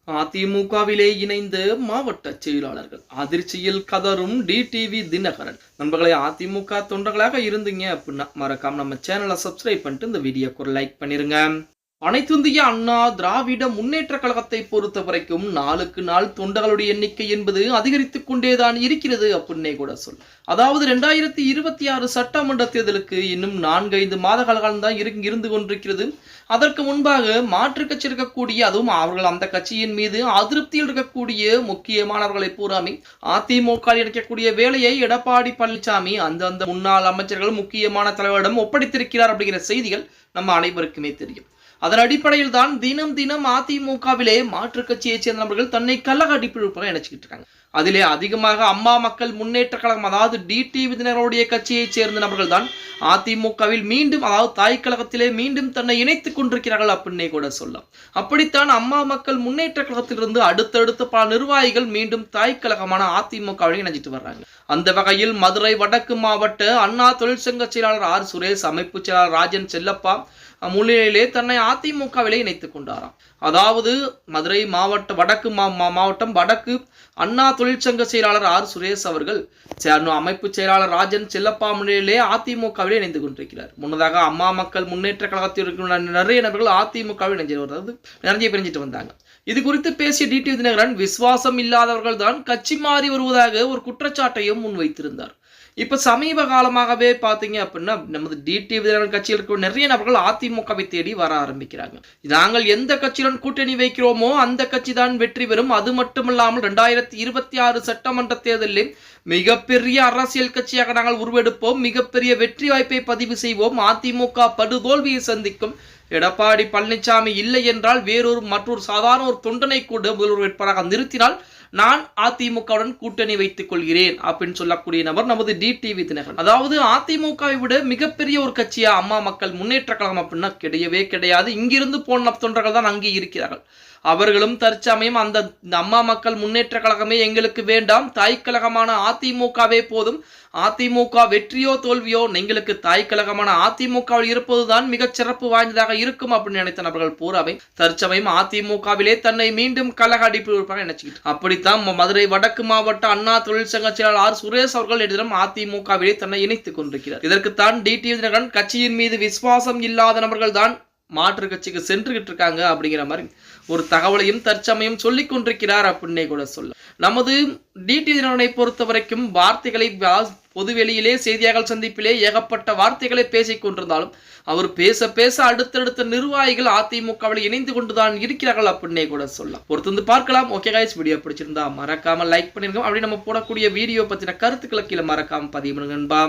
அதிமுகவிலே இணைந்த மாவட்ட செயலாளர்கள் அதிர்ச்சியில் கதரும் டிடிவி தினகரன். நண்பர்களை, அதிமுக தொண்டர்களாக இருந்தீங்க அப்படின்னா மறக்காம நம்ம சேனலை சப்ஸ்கிரைப் பண்ணிட்டு இந்த வீடியோக்கு ஒரு லைக் பண்ணிருங்க. அனைத்திந்திய அண்ணா திராவிட முன்னேற்ற கழகத்தை பொறுத்த வரைக்கும் நாளுக்கு நாள் தொண்டர்களுடைய எண்ணிக்கை என்பது அதிகரித்துக் கொண்டேதான் இருக்கிறது அப்படின்னே கூட சொல். அதாவது 2026 சட்டமன்ற தேர்தலுக்கு இன்னும் 4-5 மாத காலம் தான் இருந்து கொண்டிருக்கிறது. அதற்கு முன்பாக மாற்று கட்சி இருக்கக்கூடிய, அதுவும் அவர்கள் அந்த கட்சியின் மீது அதிருப்தியில் இருக்கக்கூடிய முக்கியமானவர்களை பூராமே அதிமுக இருக்கக்கூடிய வேலையை எடப்பாடி பழனிசாமி அந்த முன்னாள் அமைச்சர்கள் முக்கியமான தலைவரிடம் ஒப்படைத்திருக்கிறார் அப்படிங்கிற செய்திகள் நம்ம அனைவருக்குமே தெரியும். அதன் அடிப்படையில் தான் தினம் அதிமுகவிலே மாற்று கட்சியை சேர்ந்தவர்கள் தன்னை கள்ளக்காட்டிப்பிழப்பாக நினைச்சுக்கிட்டு இருக்காங்க. அதிலே அதிகமாக அம்மா மக்கள் முன்னேற்ற கழகம், அதாவது டிடிவி தினகரனுடைய கட்சியை சேர்ந்த நபர்கள் தான் அதிமுகவில் மீண்டும், அதாவது தாய் கழகத்திலே மீண்டும் தன்னை இணைத்துக் கொண்டிருக்கிறார்கள் அப்படின்னே கூட சொல்லலாம். அப்படித்தான் அம்மா மக்கள் முன்னேற்ற கழகத்திலிருந்து அடுத்தடுத்த பல நிர்வாகிகள் மீண்டும் தாய் கழகமான அதிமுகவில் இணைஞ்சிட்டு வர்றாங்க. அந்த வகையில் மதுரை வடக்கு மாவட்ட அண்ணா தொழிற்சங்க செயலாளர் ஆர் சுரேஷ், அமைப்பு செயலாளர் ராஜன் செல்லப்பா முன்னிலையிலே தன்னை அதிமுகவிலே இணைத்துக் கொண்டாராம். அதாவது மதுரை மாவட்டம் வடக்கு அண்ணா தொழிற்சங்க செயலாளர் ஆர் சுரேஷ் அவர்கள் அமைப்பு செயலாளர் ராஜன் செல்லப்பா முன்னிலையிலே அதிமுகவிலே இணைந்து கொண்டிருக்கிறார். முன்னதாக அம்மா மக்கள் முன்னேற்ற கழகத்தில் இருக்கிற நிறைய நபர்கள் அதிமுகவில் நிறைய பிரிஞ்சிட்டு வந்தாங்க. இது குறித்து பேசிய டிடிவி தினகரன், விசுவாசம் இல்லாதவர்கள் தான் கட்சி மாறி வருவதாக ஒரு குற்றச்சாட்டையும் முன்வைத்திருந்தார். இப்ப சமீப காலமாகவே பாத்தீங்க அப்படின்னா நமது டிடிவி தினகரன் கட்சியில் இருக்கிற நிறைய நபர்கள் அதிமுகவை தேடி வர ஆரம்பிக்கிறாங்க. நாங்கள் எந்த கட்சியுடன் கூட்டணி வைக்கிறோமோ அந்த கட்சி தான் வெற்றி பெறும். அது மட்டுமல்லாமல் 2026 சட்டமன்ற தேர்தலில் மிகப்பெரிய அரசியல் கட்சியாக நாங்கள் உருவெடுப்போம், மிகப்பெரிய வெற்றி வாய்ப்பை பதிவு செய்வோம். அதிமுக படுதோல்வியை சந்திக்கும். எடப்பாடி பழனிசாமி இல்லை என்றால் மற்றொரு சாதாரண ஒரு தொண்டனை கூட முதல்வர் வேட்பாளராக நிறுத்தினால் நான் அதிமுகவுடன் கூட்டணி வைத்துக் கொள்கிறேன் அப்படின்னு சொல்லக்கூடிய நபர் நமது டிடிவி தினகரன். அதாவது அதிமுகவை விட மிகப்பெரிய ஒரு கட்சியா அம்மா மக்கள் முன்னேற்ற கழகம் அப்படின்னா கிடையவே கிடையாது. இங்கிருந்து போன தொண்டர்கள் தான் அங்கே இருக்கிறார்கள். அவர்களும் தற்சமயம் அந்த அம்மா மக்கள் முன்னேற்ற கழகமே எங்களுக்கு வேண்டாம், தாய் கழகமான அதிமுகவே போதும், அதிமுக வெற்றியோ தோல்வியோ எங்களுக்கு தாய் கழகமான அதிமுகவில் இருப்பதுதான் மிகச் சிறப்பு வாய்ந்ததாக இருக்கும் அப்படின்னு நினைத்த நபர்கள் பூராவை தற்சமயம் அதிமுகவிலே தன்னை மீண்டும் கழக அடிப்பு நினைச்சுக்கிட்டு. அப்படித்தான் மதுரை வடக்கு மாவட்ட அண்ணா தொழிற்சங்க செயலாளர் ஆர் சுரேஷ் அவர்கள் எதிரும் அதிமுகவிலே தன்னை இணைத்துக் கொண்டிருக்கிறார். இதற்குத்தான் டிடிவி தினகரன் கட்சியின் மீது விசுவாசம் இல்லாத நபர்கள் தான் மாற்று கட்சிக்கு சென்றுகிட்டு இருக்காங்க அப்படிங்கிற மாதிரி ஒரு தகவலையும் தற்சமயம் சொல்லிக் கொண்டிருக்கிறார் அப்படின்னே கூட சொல்ல. நமது டிடிவி தினகரனை பொறுத்த வரைக்கும் வார்த்தைகளை பொதுவெளியிலே செய்தியாளர் சந்திப்பிலே ஏகப்பட்ட வார்த்தைகளை பேசிக் கொண்டிருந்தாலும் அவர் பேச அடுத்தடுத்த நிர்வாகிகள் அதிமுகவில் இணைந்து கொண்டுதான் இருக்கிறார்கள் அப்படின்னே கூட சொல்லலாம். பொறுத்து பார்க்கலாம். ஓகே கைஸ், வீடியோ பிடிச்சிருந்தா மறக்காம லைக் பண்ணிருங்க. அப்படி நம்ம போடக்கூடிய வீடியோ பத்தின கருத்துக்களை கீழே மறக்காம பதிவு பண்ணுங்க.